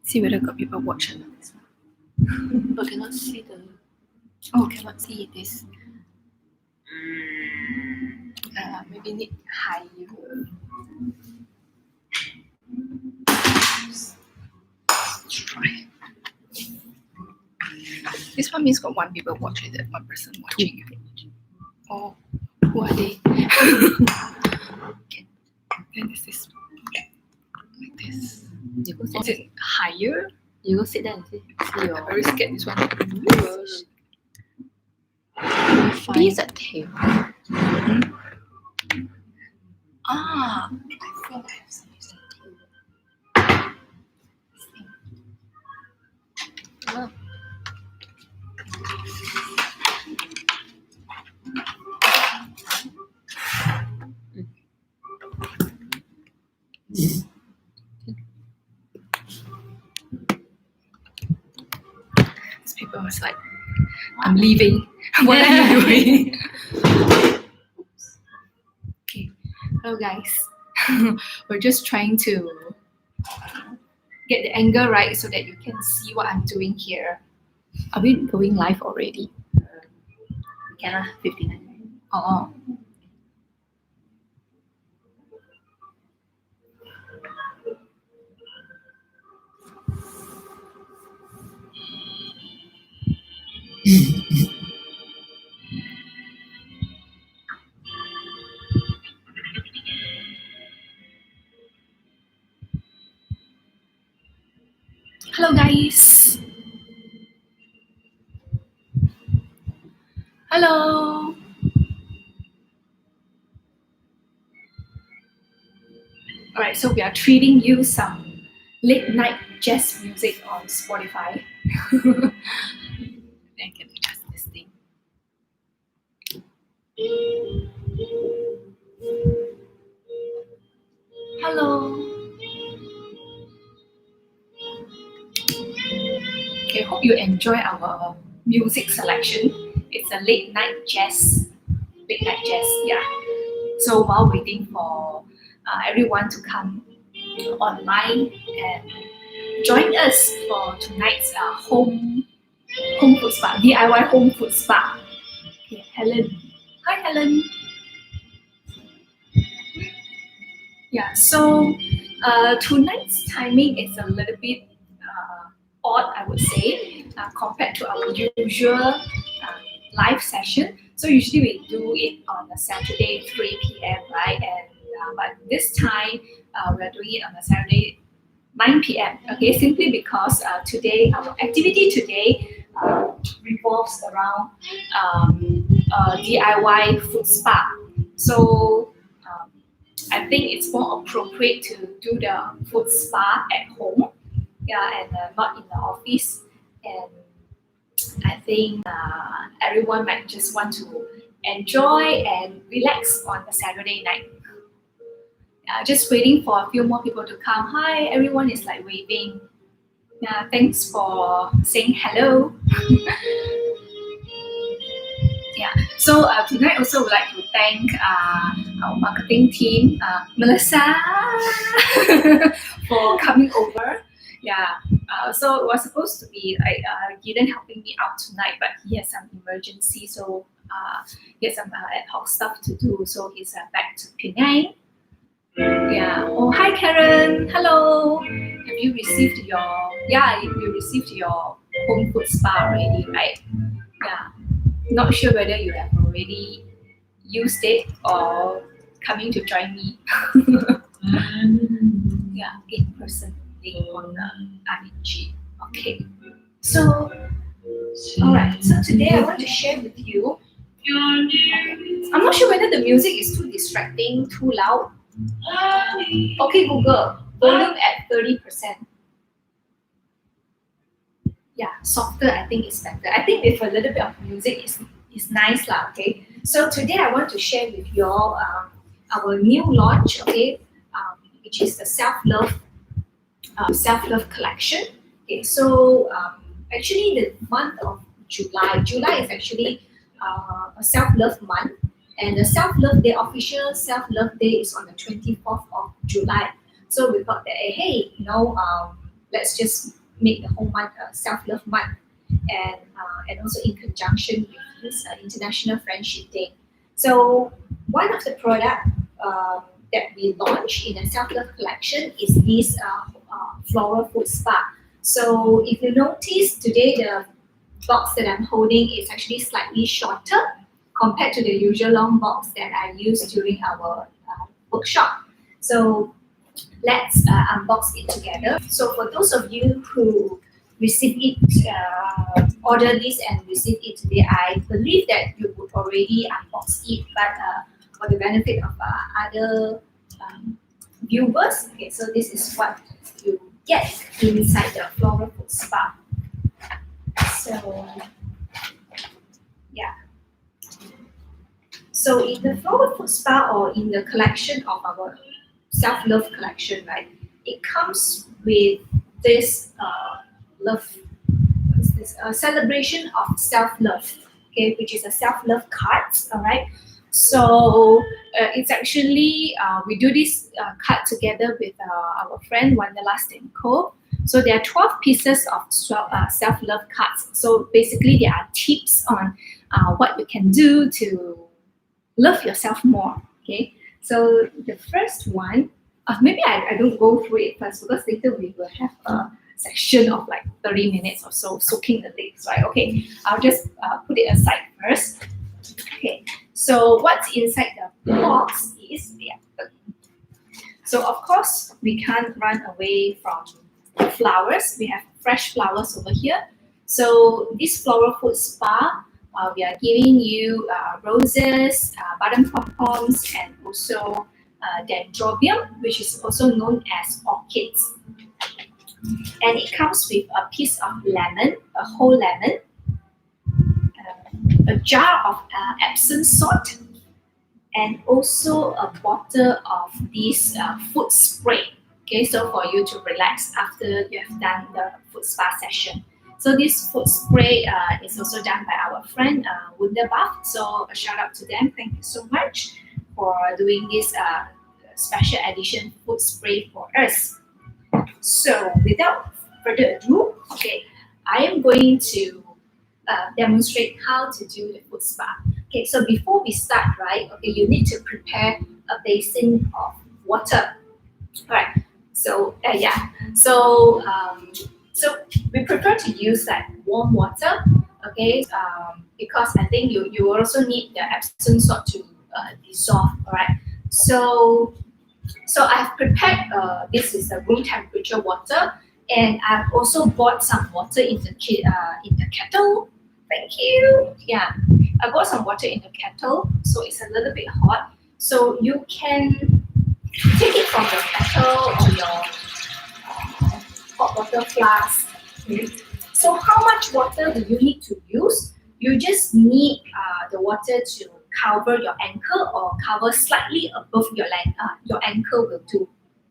See whether got people watch or not. But cannot see the. Oh, cannot see this. Maybe need higher. Let's try. This one means got one people watch it, one person watching. Oh, who are they? Okay. Then this is like this. You go Is sit. it higher? You go sit there and see your. I'm very scared this one. These are tail. Ah, I think I have some tail. Oh. these people was like, I'm leaving. What are you doing? Okay. Hello guys. We're just trying to get the angle right so that you can see what I'm doing here. Are we going live already? Cannot 59. Oh. Hello guys. Hello. Alright, so we are treating you some late night jazz music on Spotify. I can adjust this thing. Hello. Okay, hope you enjoy our music selection. It's a late night jazz, yeah. So while waiting for everyone to come online and join us for tonight's home food spa, DIY home food spa. Okay, Helen. Hi, Helen. Yeah, so tonight's timing is a little bit odd, I would say, compared to our usual live session. So usually we do it on a Saturday 3 p.m. right? And but this time we are doing it on a Saturday 9 p.m. Okay, simply because today our activity today revolves around DIY food spa. So I think it's more appropriate to do the food spa at home, yeah, and not in the office. And I think everyone might just want to enjoy and relax on the Saturday night. Just waiting for a few more people to come. Hi, everyone is like waving. Yeah, thanks for saying hello. Yeah, so tonight also would like to thank our marketing team, Melissa, for coming over. Yeah, so it was supposed to be like Gideon helping me out tonight, but he has some emergency, so he has some ad hoc stuff to do, so he's back to Penang. Yeah. Oh, hi Karen. Hello. Have you received your? Yeah, you received your home food spa already, right? Yeah. Not sure whether you have already used it or coming to join me. Yeah, in person on ING. Okay. So, all right. So today I want to share with you. I'm not sure whether the music is too distracting, too loud. Okay, Google, volume at 30%. Yeah, softer I think is better. I think with a little bit of music is nice lah. Okay, so today I want to share with you all our new launch. Okay, which is the self-love collection. Okay, so actually the month of July is actually a self-love month. And the self-love day, official self-love day is on the 24th of July. So we thought that, hey, let's just make the whole month a self-love month, and also in conjunction with this International Friendship Day. So one of the product that we launched in the self-love collection is this floral food spa. So if you notice today, the box that I'm holding is actually slightly shorter compared to the usual long box that I use during our workshop. So let's unbox it together. So for those of you who receive it, order this and receive it today, I believe that you would already unbox it, but for the benefit of other viewers, okay, so this is what you get inside the floral food spa. So yeah. So in the floral food spa, or in the collection of our self-love collection, right, it comes with this love, what is this? A celebration of self-love, okay, which is a self-love card, all right. So it's actually we do this card together with our friend Wanderlust & Co. So there are 12 pieces of self-love cards. So basically, there are tips on what you can do to love yourself more. Okay. So the first one, maybe I don't go through it first, because later we will have a section of like 30 minutes or so soaking the legs, right? Okay. I'll just put it aside first. Okay. So what's inside the box is so of course we can't run away from flowers. We have fresh flowers over here. So this floral food spa, we are giving you roses, button pom-poms, and also dendrobium, which is also known as orchids. And it comes with a piece of lemon, a whole lemon, a jar of Epsom salt, and also a bottle of this foot spray. Okay, so for you to relax after you have done the foot spa session. So this foot spray is also done by our friend Wunderbath. So a shout out to them. Thank you so much for doing this special edition foot spray for us. So without further ado, okay, I am going to demonstrate how to do the foot spa. Okay, so before we start, right, okay, you need to prepare a basin of water. All right. So so we prefer to use that warm water, okay, because I think you also need the Epsom salt to dissolve. All right. So I've prepared this is the room temperature water, and I've also bought some water in the kettle. Thank you. Yeah, I bought some water in the kettle, so it's a little bit hot. So you can take it from the kettle or your hot water flask. Okay. So how much water do you need to use? You just need the water to cover your ankle, or cover slightly above your leg. Your ankle will do.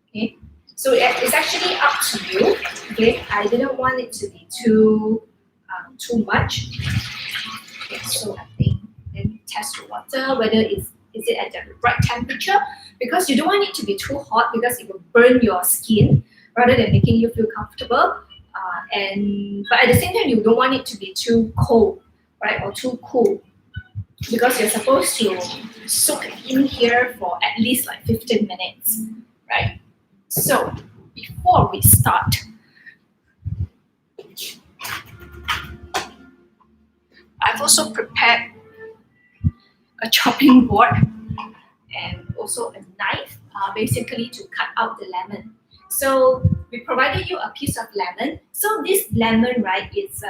Okay. So it's actually up to you. Okay. I didn't want it to be too much. Okay. So I think then test the water whether is it at the right temperature, because you don't want it to be too hot, because it will burn your skin rather than making you feel comfortable. But at the same time, you don't want it to be too cold, right, or too cool, because you're supposed to soak in here for at least like 15 minutes, right? So before we start, I've also prepared a chopping board and also a knife, basically to cut out the lemon. So we provided you a piece of lemon. So this lemon, right, is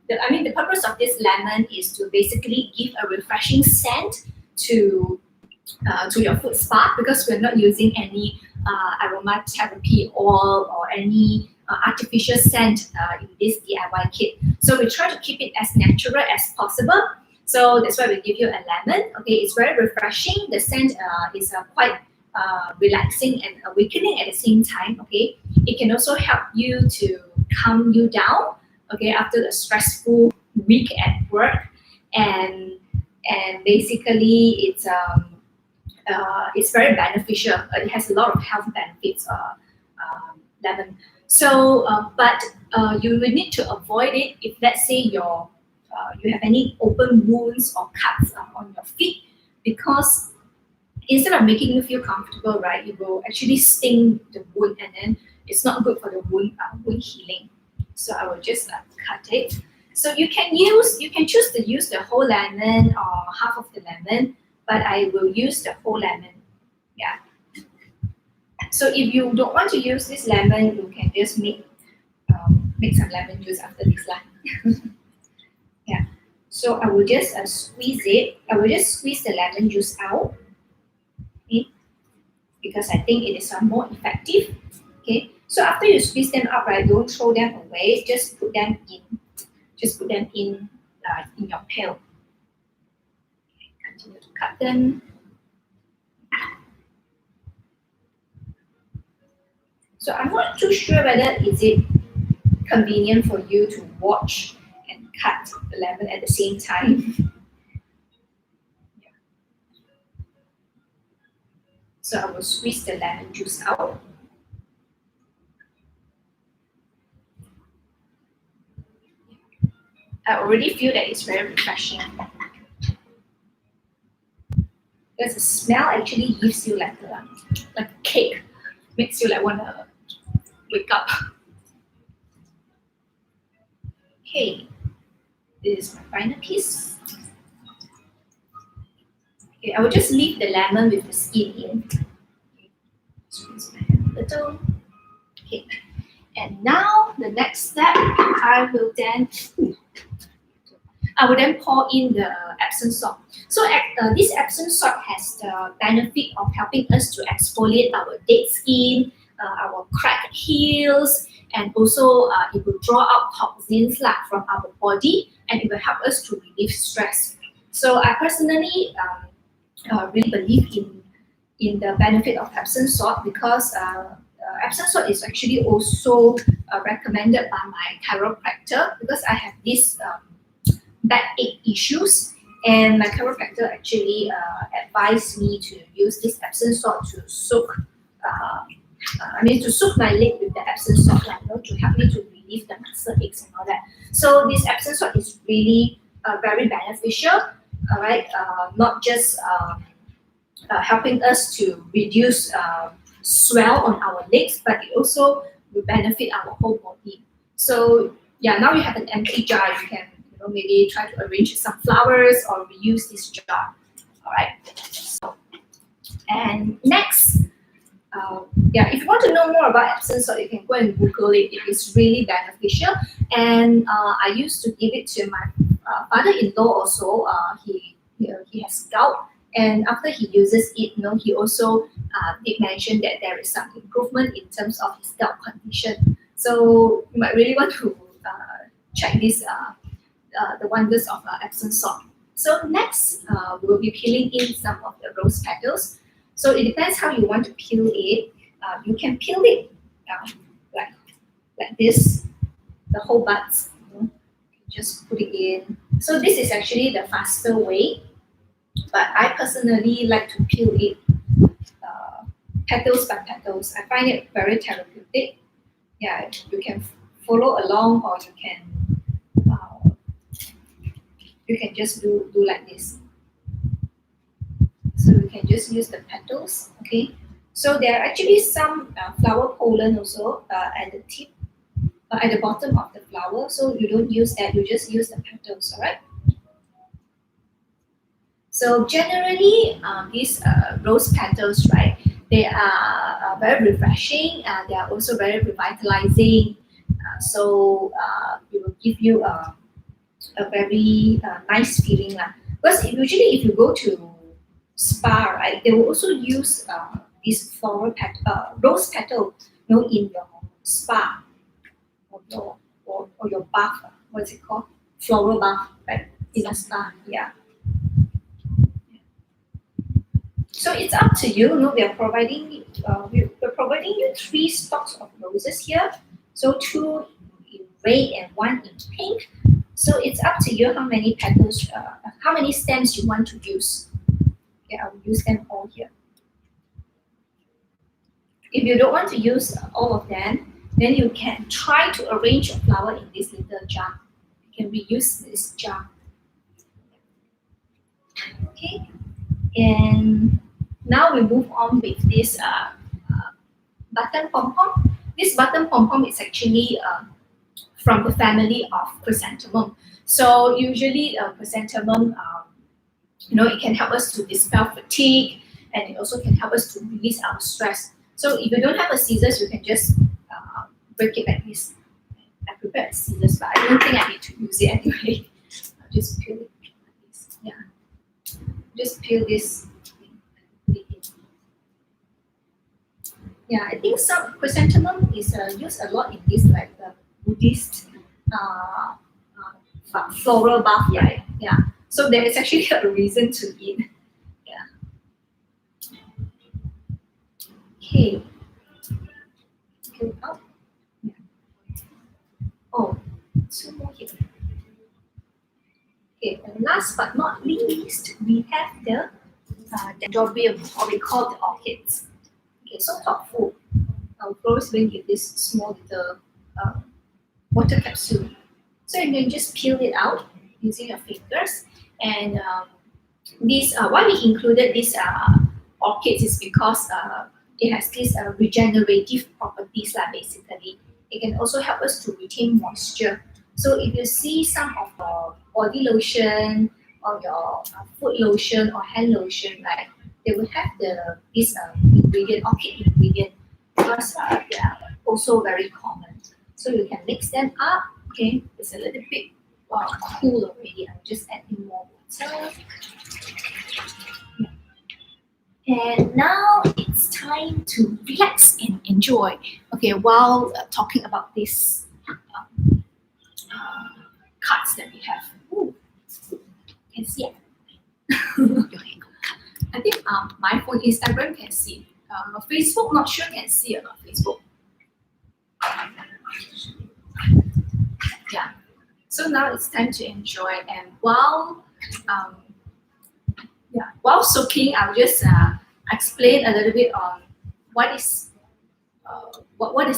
the purpose of this lemon is to basically give a refreshing scent to your foot spa, because we're not using any aromatherapy oil or any artificial scent in this DIY kit. So we try to keep it as natural as possible. So that's why we give you a lemon. Okay, it's very refreshing. The scent is quite relaxing and awakening at the same time. Okay, it can also help you to calm you down. Okay, after a stressful week at work, and and basically it's very beneficial. It has a lot of health benefits. Lemon. So, but you will need to avoid it if, let's say, you have any open wounds or cuts on your feet, because instead of making you feel comfortable, right, it will actually sting the wound, and then it's not good for the wound healing. So I will just cut it. So you can choose to use the whole lemon or half of the lemon, but I will use the whole lemon. Yeah. So if you don't want to use this lemon, you can just make some lemon juice after this lah. Yeah. So I will just squeeze it. I will just squeeze the lemon juice out. Okay. Because I think it is more effective. Okay. So after you squeeze them out, right, don't throw them away. Just put them in. In your pail. Okay, continue to cut them. So I'm not too sure whether is it convenient for you to watch and cut the lemon at the same time. Yeah. So I will squeeze the lemon juice out. I already feel that it's very refreshing. Because the smell actually gives you like a cake, makes you like wanna wake up. Okay, this is my final piece. Okay, I will just leave the lemon with the skin in. Okay. Squeeze my hand a little. Okay, and now the next step, I will then pour in the Epsom salt. So this Epsom salt has the benefit of helping us to exfoliate our dead skin, our cracked heels, and also it will draw out toxins from our body, and it will help us to relieve stress. So I personally really believe in the benefit of Epsom salt, because Epsom salt is actually also recommended by my chiropractor, because I have this backache issues, and my chiropractor actually advised me to use this Epsom salt to soak my leg with the Epsom salt, to help me to relieve the muscle aches and all that. So this Epsom salt is really very beneficial, all right, not just helping us to reduce swell on our legs, but it also will benefit our whole body. So yeah, now you have an empty jar, you can maybe try to arrange some flowers or reuse this jar. All right. So, and next, if you want to know more about Epsom salt, you can go and Google it. It is really beneficial. And I used to give it to my father-in-law also. He has gout, and after he uses it, he also did mention that there is some improvement in terms of his gout condition. So you might really want to check this. The wonders of Epsom salt. So next, we will be peeling in some of the rose petals. So it depends how you want to peel it. You can peel it like this, the whole buds. Just put it in. So this is actually the faster way, but I personally like to peel it petals by petals. I find it very therapeutic. Yeah, you can follow along, or you can just do like this. So you can just use the petals, okay? So there are actually some flower pollen also at the tip, at the bottom of the flower. So you don't use that, you just use the petals, all right? So generally, these rose petals, right, they are very refreshing, and they are also very revitalizing. So it will give you a very nice feeling. Because usually if you go to spa, right, they will also use this rose petal, in your spa or your bath. What's it called? Floral bath, right? In a spa, yeah. So it's up to you. We're providing you 3 stalks of roses here. So 2 in red and 1 in pink. So it's up to you how many petals, how many stems you want to use. Okay, I will use them all here. If you don't want to use all of them, then you can try to arrange your flower in this little jar. You can reuse this jar. Okay, and now we move on with this button pom-pom. This button pom-pom is actually from the family of chrysanthemum. So usually chrysanthemum, it can help us to dispel fatigue, and it also can help us to release our stress. So if you don't have a scissors, you can just break it like this. I prepared scissors, but I don't think I need to use it anyway. I'll just peel it like this. Yeah, just peel this. Yeah, I think some chrysanthemum is used a lot in this like the Buddhist floral bath. Yeah. So there is actually a reason to eat. Yeah. Okay. Oh. Yeah. Oh, two more here. Okay, and last but not least, we have the dendrobium, or we call the orchids. Okay, so thoughtful. Our florist will give this small little water capsule. So you can just peel it out using your fingers. And why we included these orchids is because it has these regenerative properties, basically. It can also help us to retain moisture. So if you see some of your body lotion or your foot lotion or hand lotion, they will have this ingredient, orchid ingredient, because they are also very common. So you can mix them up. Okay, it's a little bit cool already. I'm just adding more water. And now it's time to relax and enjoy. Okay, while talking about this cards that we have. Ooh, you can see it. I think my phone, Instagram can see. Facebook, not sure can see or not. Facebook. Yeah. So now it's time to enjoy. And while soaking, I'll just explain a little bit on what is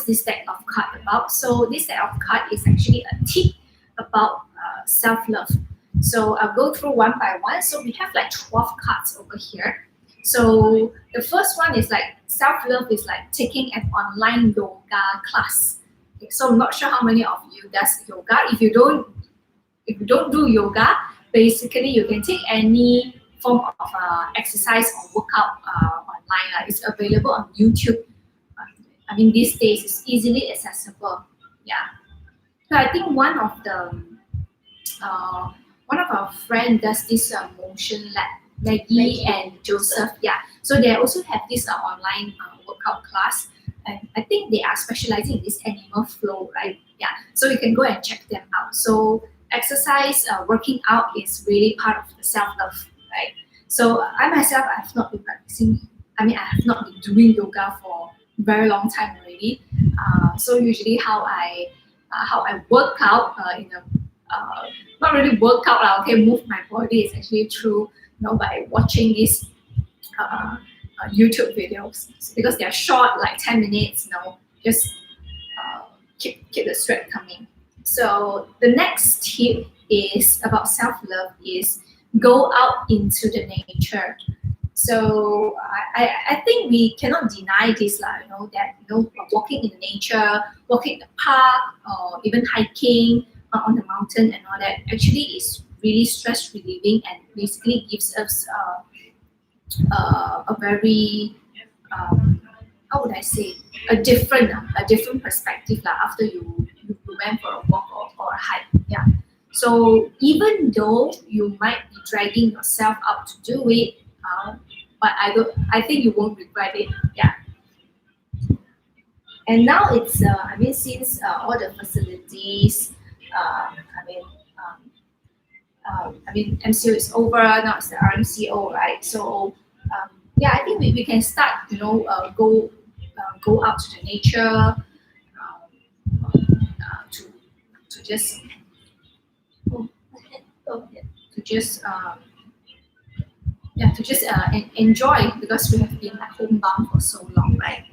this deck of card about. So this deck of card is actually a tip about self-love. So I'll go through one by one. So we have like 12 cards over here. So the first one is like self-love is like taking an online yoga class. Okay, so I'm not sure how many of you does yoga. If you don't do yoga, basically you can take any form of exercise or workout online. It's available on YouTube. I mean, these days it's easily accessible. Yeah. So I think one of our friend does this motion lab, Maggie and Joseph. Yeah. So they also have this online workout class, and I think they are specializing in this animal flow, right? Yeah. So you can go and check them out. So exercise, working out is really part of the self-love, right? So I myself, I have not been practicing. I mean, I have not been doing yoga for a very long time already. So usually how I work out not really work out, move my body is actually through by watching these YouTube videos, because they're short, like 10 minutes. Just keep the sweat coming. So the next tip is about self-love is go out into the nature. So I think we cannot deny this, that walking in the nature, walking in the park, or even hiking on the mountain and all that actually is really stress relieving, and basically gives us a very how would I say, a different perspective after you went for a walk or a hike. Yeah. So even though you might be dragging yourself out to do it, but I think you won't regret it. Yeah. And now it's since all the facilities, MCO is over. Now it's the RMCO, right? So I think we can start. Go out to the nature, to just just enjoy, because we have been like homebound for so long, right?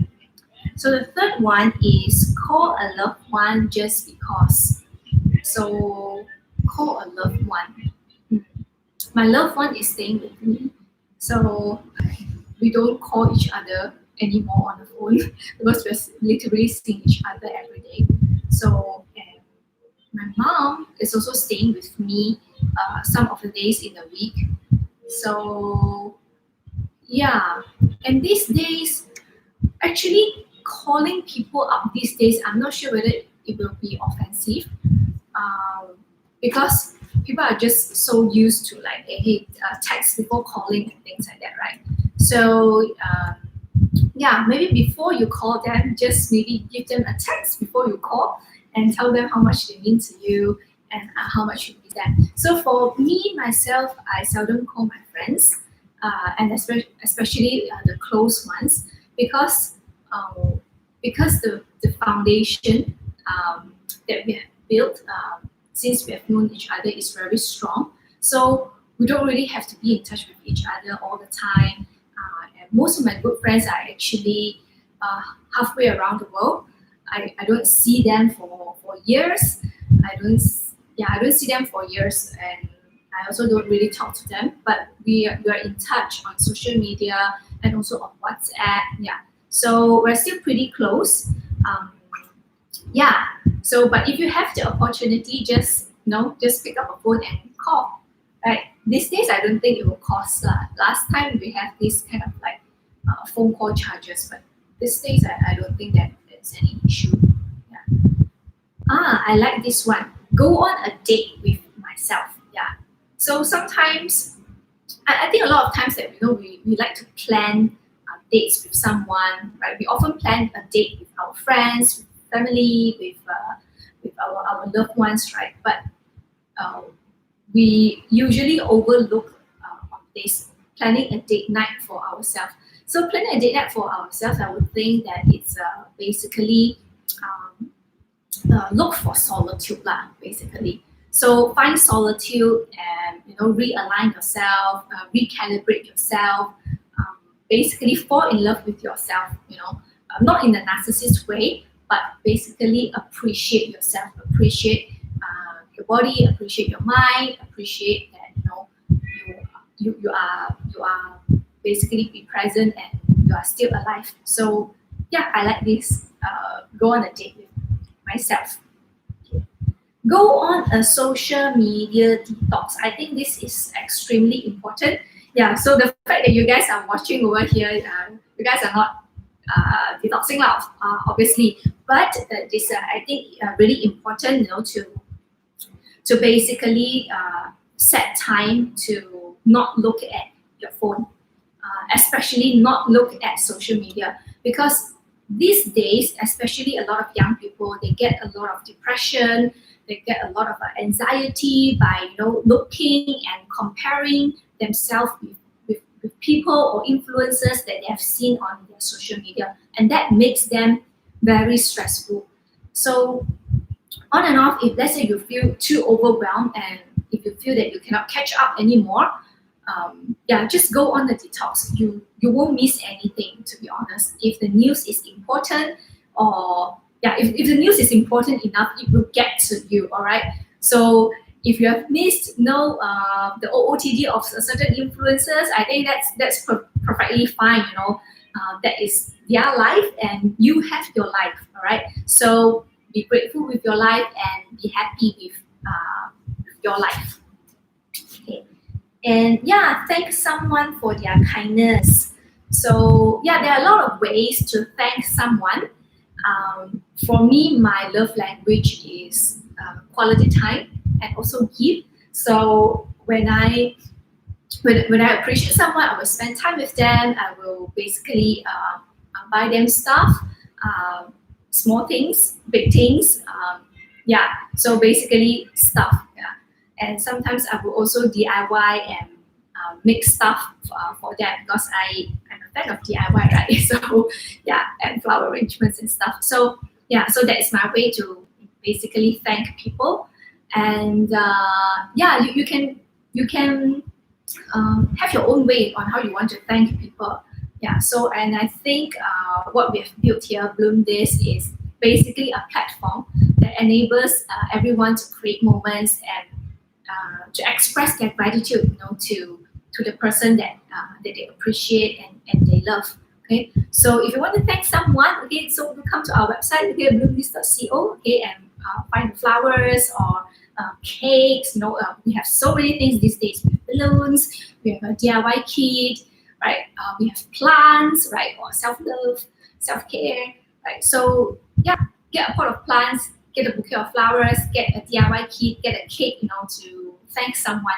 So the third one is call a loved one just because. So call a loved one. My loved one is staying with me, so we don't call each other anymore on the phone because we're literally seeing each other every day. So my mom is also staying with me some of the days in the week. So yeah, and these days, actually calling people up these days, I'm not sure whether it will be offensive, because people are just so used to like text before calling and things like that, right? So yeah, maybe before you call them, just maybe give them a text before you call and tell them how much they mean to you and how much you miss them. So for me myself, I seldom call my friends, and especially the close ones, because the foundation that we have built since we have known each other is very strong. So we don't really have to be in touch with each other all the time. And most of my good friends are actually halfway around the world. I don't see them for years. I don't see them for years, and I also don't really talk to them. But we are in touch on social media and also on WhatsApp. Yeah, so we're still pretty close. Um, yeah. So, but if you have the opportunity, just pick up a phone and call. Right. These days, I don't think it will cost. Last time we had this kind of like phone call charges, but these days I don't think that it's any issue. Yeah. I like this one. Go on a date with myself. Yeah. So sometimes, I think a lot of times that we like to plan dates with someone, right? We often plan a date with our friends, with family, with our loved ones, right? But we usually overlook on this planning a date night for ourselves. So planning a date night for ourselves, I would think that it's basically um, look for solitude lah, basically. So find solitude and realign yourself, recalibrate yourself. Basically fall in love with yourself. Not in a narcissist way, but basically appreciate yourself, appreciate your body, appreciate your mind, appreciate that you are basically be present and you are still alive. So yeah, I like this. Go on a date with myself. Go on a social media detox. I think this is extremely important. Yeah, so the fact that you guys are watching over here, you guys are not detoxing lah, obviously, but this I think really important, to basically set time to not look at your phone, especially not look at social media, because these days, especially a lot of young people, they get a lot of depression, they get a lot of anxiety by looking and comparing themselves with people or influencers that they have seen on their social media, and that makes them very stressful. So on and off, if let's say you feel too overwhelmed and if you feel that you cannot catch up anymore, just go on the detox. You won't miss anything, to be honest. If the news is important, or if the news is important enough, it will get to you. All right. So if you have missed the OOTD of certain influencers, I think that's perfectly fine. That is their life and you have your life. All right. So be grateful with your life and be happy with your life. Okay. And thank someone for their kindness. So there are a lot of ways to thank someone. For me, my love language is quality time and also gift. So when I appreciate someone, I will spend time with them. I will basically buy them stuff, small things, big things. So basically stuff. And sometimes I will also DIY and make stuff for them, because I'm a fan of DIY, right? So and flower arrangements and stuff. So so that is my way to basically thank people. And you can you can have your own way on how you want to thank people. Yeah. So, and I think what we have built here, Bloom This, is basically a platform that enables everyone to create moments and to express their gratitude, to the person that they appreciate and they love. Okay, so if you want to thank someone, okay, so you come to our website, okay, bloomthis.co, okay, and find flowers or cakes. We have so many things these days. We have balloons, we have a DIY kit, right? We have plants, right, or self-love, self-care, right? So yeah, get a pot of plants, get a bouquet of flowers, get a DIY kit, get a cake, to thank someone,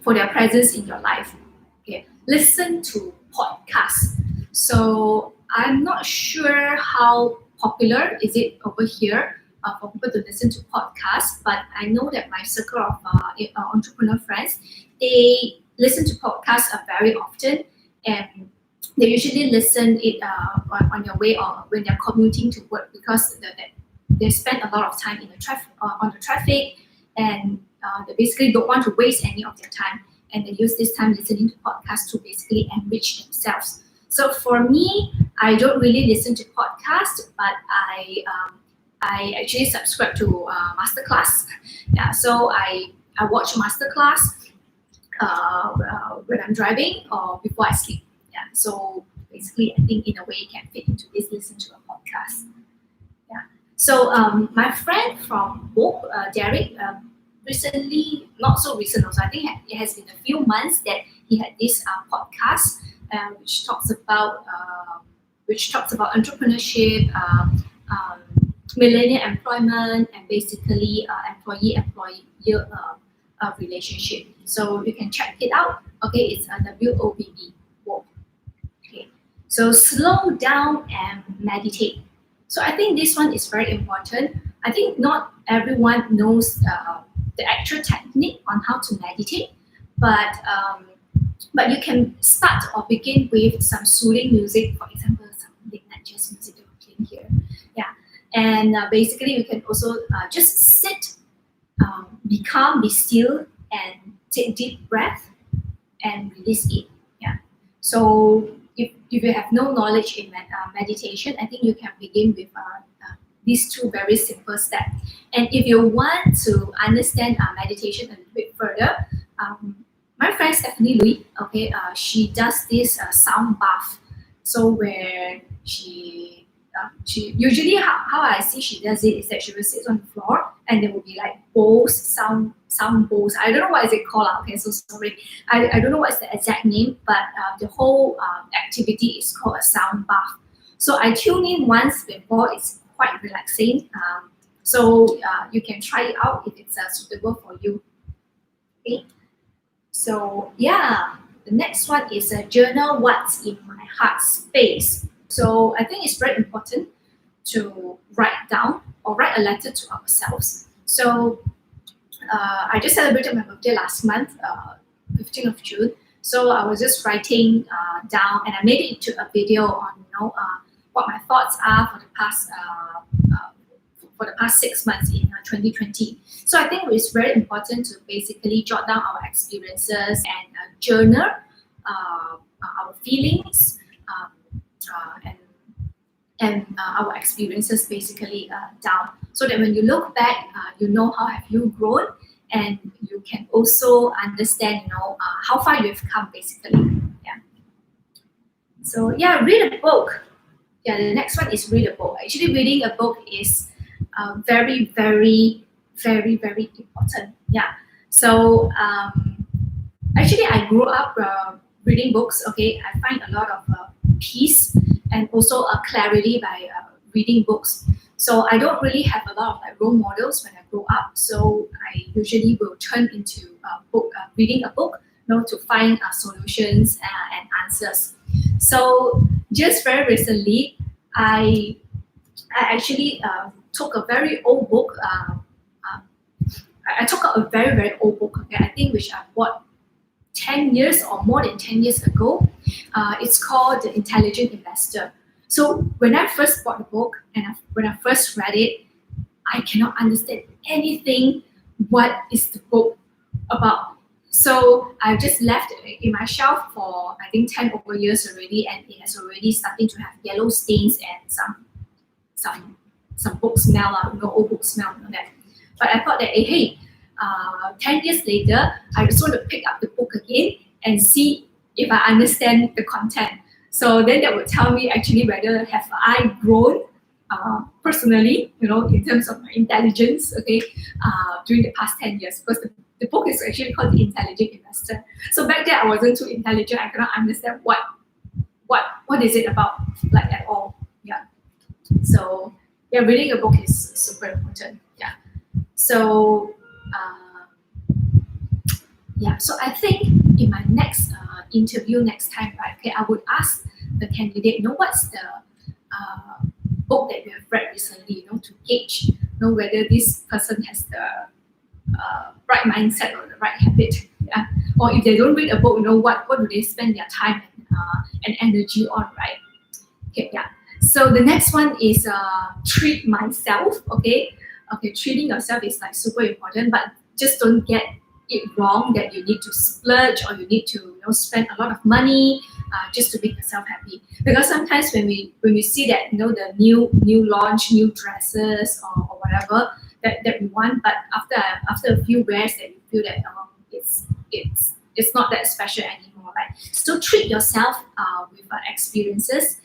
for their presence in your life. Okay, listen to podcasts. So I'm not sure how popular is it over here for people to listen to podcasts, but I know that my circle of entrepreneur friends, they listen to podcasts very often, and they usually listen it on your way or when they're commuting to work, because they spend a lot of time in the on the traffic, and they basically don't want to waste any of their time, and they use this time listening to podcasts to basically enrich themselves. So for me, I don't really listen to podcasts, but I actually subscribe to masterclass. Yeah, so I watch masterclass when I'm driving or before I sleep. Yeah, so basically, I think in a way it can fit into this listen to a podcast. Yeah. So my friend from Hope, Derek, recently, not so recent also, I think it has been a few months that he had this podcast which talks about entrepreneurship, millennial employment, and basically employee relationship. So you can check it out. Okay, it's WOBB. WOB. Okay, so slow down and meditate. So I think this one is very important. I think not everyone knows the actual technique on how to meditate, but you can start or begin with some soothing music, for example, something like jazz music that we're playing here. Yeah, and basically you can also just sit, be calm, be still, and take deep breath and release it. Yeah. So if you have no knowledge in meditation, I think you can begin with these two very simple steps. And if you want to understand meditation a little bit further, my friend Stephanie Louis, okay, she does this sound bath. So where she usually how I see she does it is that she will sit on the floor and there will be like bowls, sound bowls. I don't know what is it called. Okay, so sorry, I don't know what's the exact name, but the whole activity is called a sound bath. So I tune in once before. It's quite relaxing. So you can try it out if it's suitable for you. Okay. So yeah, the next one is a journal what's in my heart space. So I think it's very important to write down or write a letter to ourselves. So I just celebrated my birthday last month, 15th of June. So I was just writing down, and I made it into a video on what my thoughts are for the past 6 months in 2020. So I think it's very important to basically jot down our experiences and journal our feelings and our experiences basically down, so that when you look back, you know how have you grown, and you can also understand how far you've come basically. Yeah. So yeah, read a book. Yeah, the next one is read a book. Actually, reading a book is very, very, very, very important. Yeah. So actually, I grew up reading books. Okay, I find a lot of peace and also a clarity by reading books. So I don't really have a lot of role models when I grow up. So I usually will turn into reading a book, to find solutions and answers. So just very recently, I actually took a very old book. I took a very, very old book. Okay, I think which I bought 10 years or more than 10 years ago. It's called The Intelligent Investor. So when I first bought the book and when I first read it, I cannot understand anything what is the book about. So I just left it in my shelf for I think 10 over years already, and it has already starting to have yellow stains and some book smell, old book smell and all that. But I thought that hey, 10 years later, I just want to pick up the book again and see if I understand the content. So then that would tell me actually whether have I grown personally, in terms of my intelligence, during the past 10 years, because the book is actually called The Intelligent Investor. So back then I wasn't too intelligent. I cannot understand what is it about, like, at all. Yeah. So yeah, reading a book is super important. Yeah. So so I think in my next interview next time, right? Okay, I would ask the candidate, what's the book that you have read recently, to gauge, whether this person has the right mindset or the right habit. Yeah. Or if they don't read a book, what do they spend their time and energy on, right? Okay, yeah. So the next one is treat myself. Okay, treating yourself is like super important, but just don't get it wrong that you need to splurge or you need to spend a lot of money just to make yourself happy. Because sometimes when we see that the new launch, new dresses or whatever that we want, but after a few wears that you feel that it's not that special anymore, right? So treat yourself with experiences,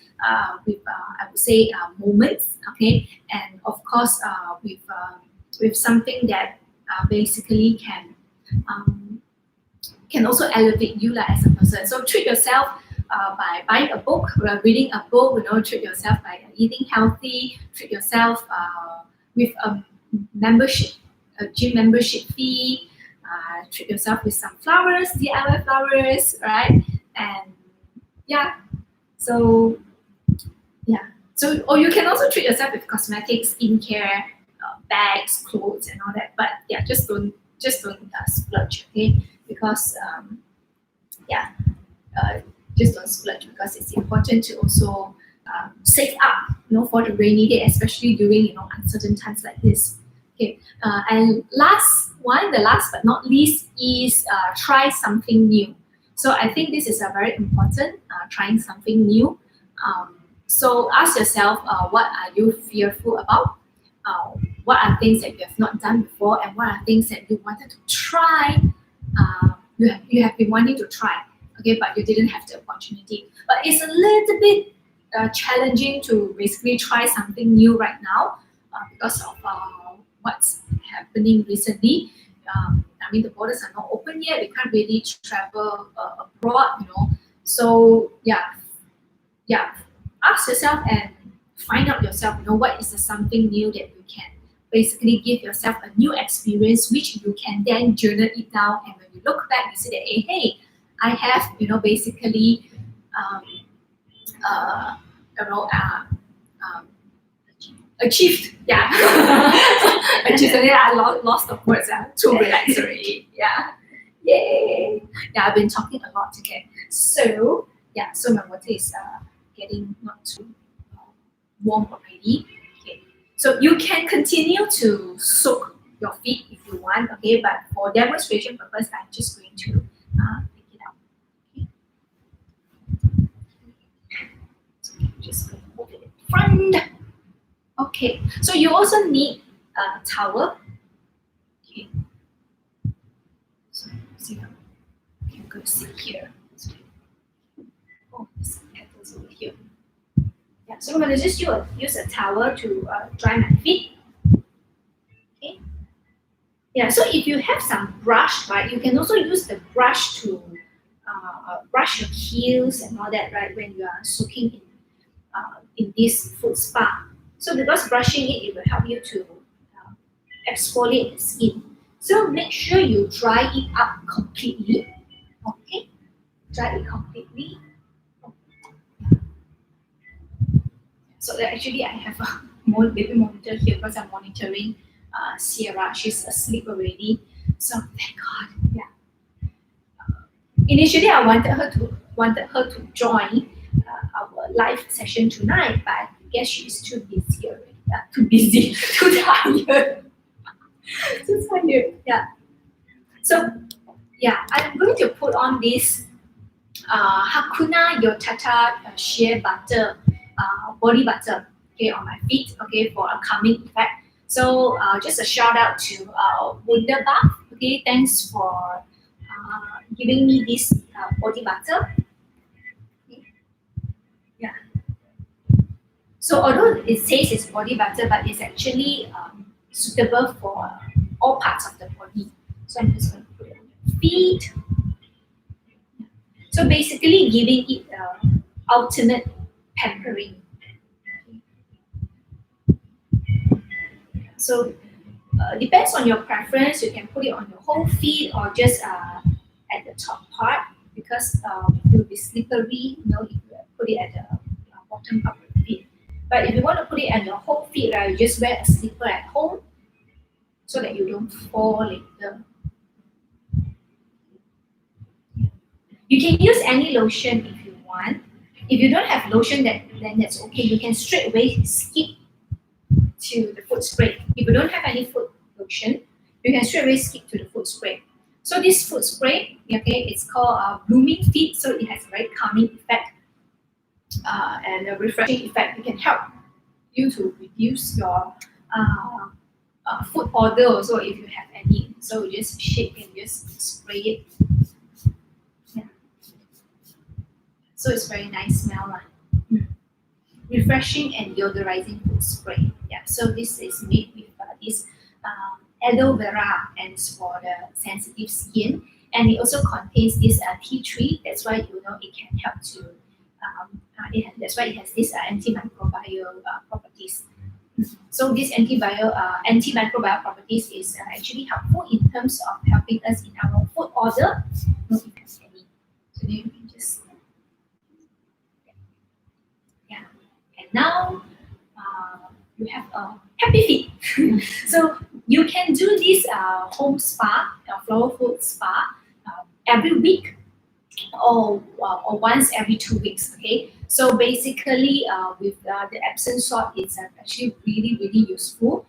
with I would say moments, okay, and of course with something that basically can also elevate you as a person. So treat yourself by buying a book, reading a book. Treat yourself by eating healthy. Treat yourself with a membership, a gym membership fee. Treat yourself with some flowers, DIY flowers, right? And so or you can also treat yourself with cosmetics, skincare, bags, clothes, and all that. But just don't splurge, okay? Because just don't splurge, because it's important to also save up, for the rainy day, especially during uncertain times like this. Okay, and the last but not least is try something new. So I think this is a very important, trying something new. So ask yourself, what are you fearful about? What are things that you have not done before, and what are things that you wanted to try? You have been wanting to try, okay, but you didn't have the opportunity. But it's a little bit challenging to basically try something new right now because of what's happening recently. The borders are not open yet. We can't really travel abroad, So ask yourself and find out yourself, what is the something new that you can basically give yourself a new experience, which you can then journal it down. And when you look back, you see that, hey, I have, basically, achieved. Yeah. Achieved. I lost the words. Too relaxed already. Yeah. Yay. Yeah, I've been talking a lot today. So, so my water is getting not too warm already. Okay. So you can continue to soak your feet if you want, okay? But for demonstration purpose, I'm just going to take it out. Okay. So I'm just going to hold it in front. Okay. So you also need a towel. Okay. So I'm going to sit here. Oh, this petals over here. Yeah, so I'm going to just use a towel to dry my feet. Okay. Yeah, so if you have some brush, right, you can also use the brush to brush your heels and all that, right, when you are soaking in this foot spa. So because brushing it will help you to exfoliate the skin. So make sure you dry it up completely. Okay, dry it completely. So actually, I have a baby monitor here because I'm monitoring Sierra. She's asleep already. So thank God. Yeah. Initially, I wanted her to join our live session tonight, but I guess she's too busy already. Too busy, too tired. Just for you. Yeah. So yeah, I'm going to put on this Hakuna Yotata shea butter, body butter, okay, on my feet, okay, for a calming effect. So just a shout out to Wunderbar, okay, thanks for giving me this body butter. Okay. Yeah. So although it says it's body butter, but it's actually suitable for all parts of the body. So I'm just going to put it on your feet. So basically giving it alternate pampering. So depends on your preference. You can put it on your whole feet or just at the top part because it will be slippery. You know, if you put it at the bottom part of the feet. But if you want to put it on your whole feet, right, you just wear a slipper at home so that you don't fall later. You can use any lotion if you want. If you don't have lotion, then that's okay. You can straight away skip to the foot spray. If you don't have any foot lotion, you can straight away skip to the foot spray. So this foot spray, okay, it's called Blooming Feet. So it has a very calming effect and a refreshing effect. It can help you to reduce your foot odor also if you have any. So you just shake and just spray it. Yeah. So it's very nice smell. Refreshing and deodorizing foot spray. Yeah, so this is made with this aloe vera and it's for the sensitive skin, and it also contains this tea tree. That's why you know it can help to. That's why it has this antimicrobial properties. So this antimicrobial properties is actually helpful in terms of helping us in our foot odor. No, if there's any. So then you can just and now you have a happy feet. So you can do this home spa, floral food spa, every week or once every 2 weeks. Okay. So basically, with the Epsom salt, it's actually really useful.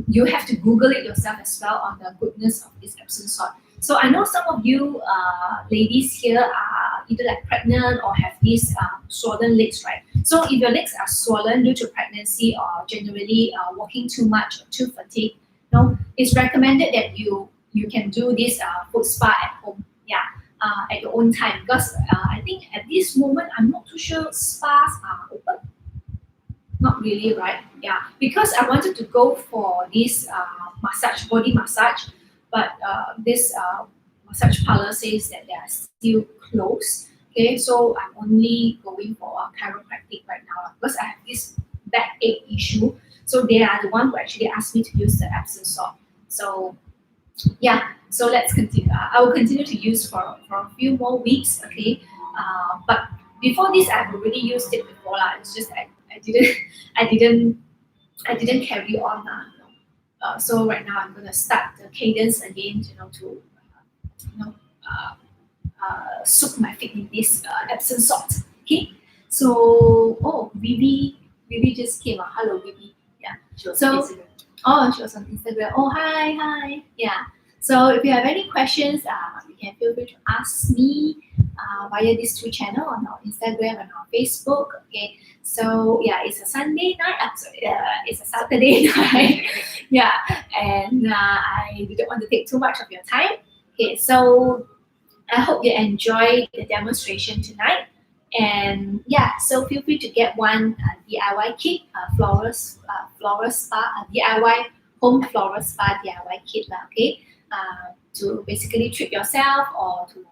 You have to Google it yourself as well on the goodness of this Epsom salt. So I know some of you ladies here are either like pregnant or have these swollen legs, right? So if your legs are swollen due to pregnancy or generally walking too much or too fatigued, it's recommended that you can do this foot spa at home. Yeah. At your own time because I think at this moment I'm not too sure spas are open. Not really, right? Yeah, because I wanted to go for this body massage, but this massage parlor says that they are still closed. Okay, so I'm only going for a chiropractic right now because I have this backache issue. So they are the one who actually asked me to use the Epsom salt. So yeah, so let's continue. I will continue to use for a few more weeks, okay? But before this, I've already used it before. It's just I didn't carry on. So right now I'm gonna start the cadence again, to soak my feet in this Epsom salt. Okay. So Vivi just came. Hello, Vivi. Yeah. So. Oh, she was on Instagram. Oh, hi. Yeah. So if you have any questions, you can feel free to ask me via these two channels on our Instagram and our Facebook. Okay. So yeah, it's a Sunday night. It's a Saturday night. Yeah, and I didn't want to take too much of your time. Okay. So I hope you enjoyed the demonstration tonight. And yeah, so feel free to get one DIY kit, floral spa, DIY home floral spa DIY kit, okay? To basically treat yourself or to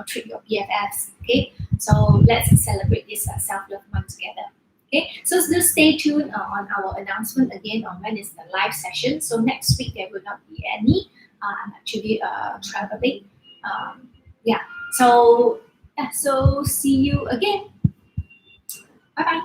treat your BFFs, okay? So let's celebrate this self-love month together. Okay, so just stay tuned on our announcement again on when is the live session. So next week there will not be any. I'm actually traveling. Yeah. So see you again. Bye bye.